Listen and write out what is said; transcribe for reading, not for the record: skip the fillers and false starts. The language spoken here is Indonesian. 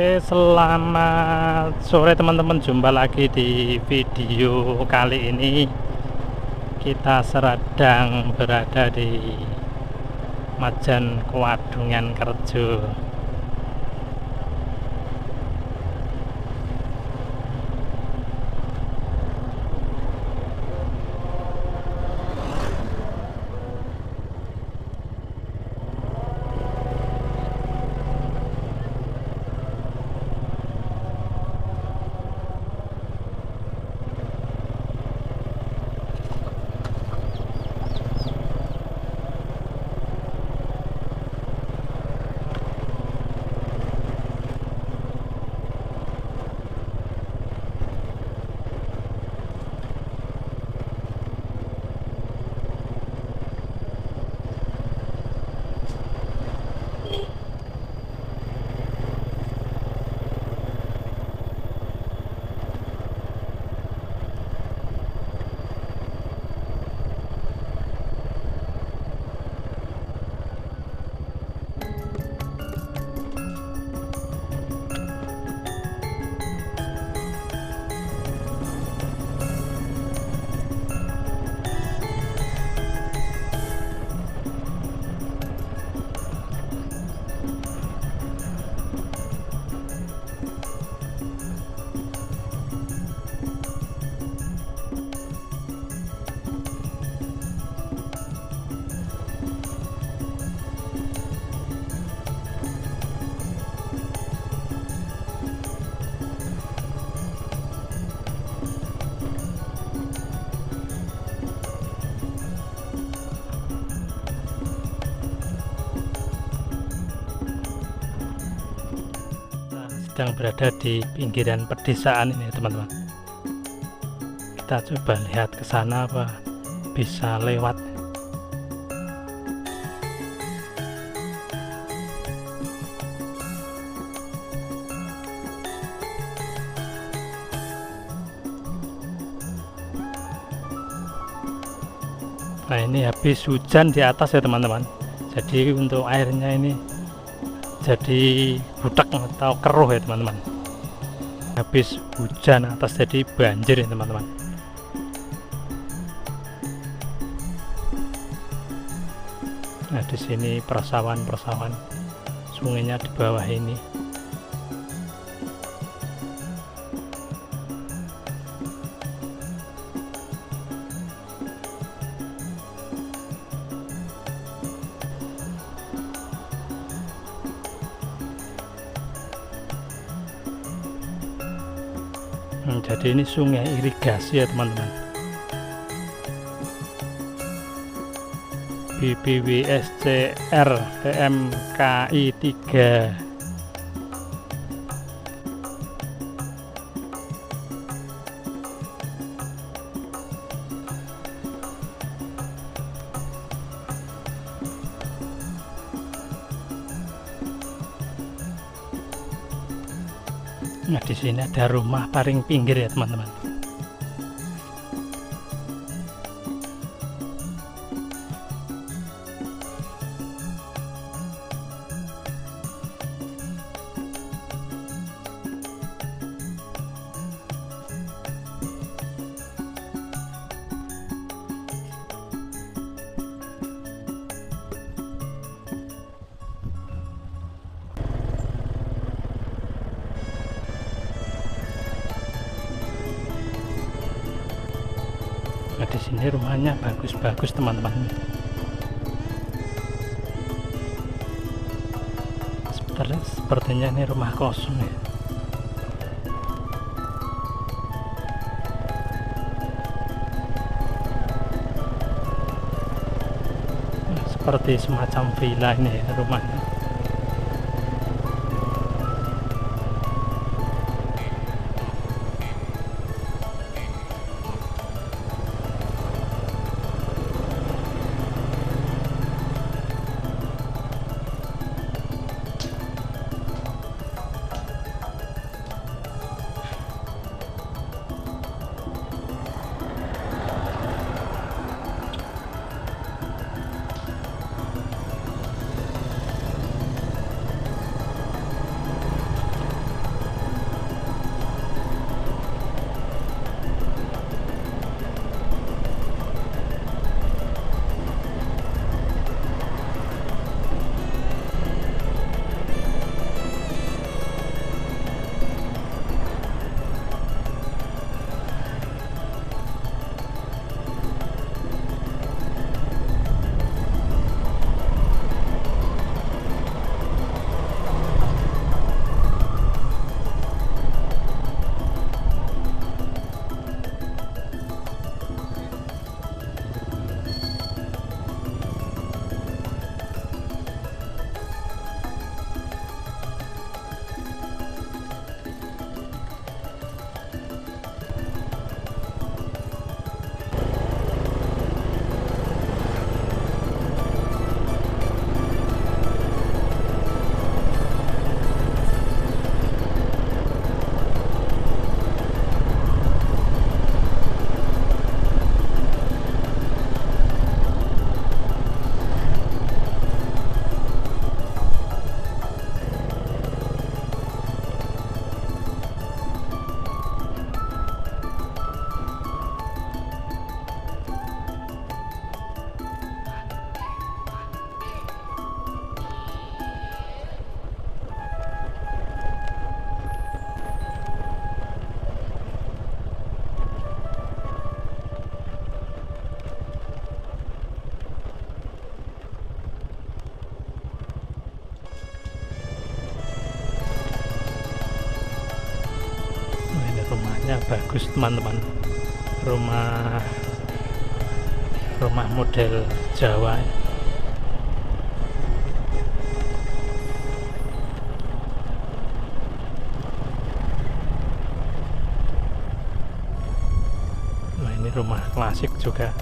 Selamat sore teman-teman. Jumpa lagi di video kali ini. Kita sedang berada di Majan Kuadungan Kerjo. Sedang berada di pinggiran pedesaan ini teman-teman. Kita coba lihat ke sana apa bisa lewat. Nah, ini habis hujan di atas ya teman-teman. Jadi untuk airnya ini jadi budak atau keruh ya teman-teman. Habis hujan atas jadi banjir ya teman-teman. Nah, di sini persawahan sungainya di bawah ini. Jadi ini sungai irigasi ya teman-teman. BPWSCR PMKI 3. Nah, di sini ada rumah paling pinggir ya teman-teman. Nah, di sini rumahnya bagus-bagus teman-teman. Sepertinya ini rumah kosong ya. Nah, seperti semacam villa ini ya rumahnya. bagus teman-teman, rumah model Jawa. Nah ini rumah klasik juga.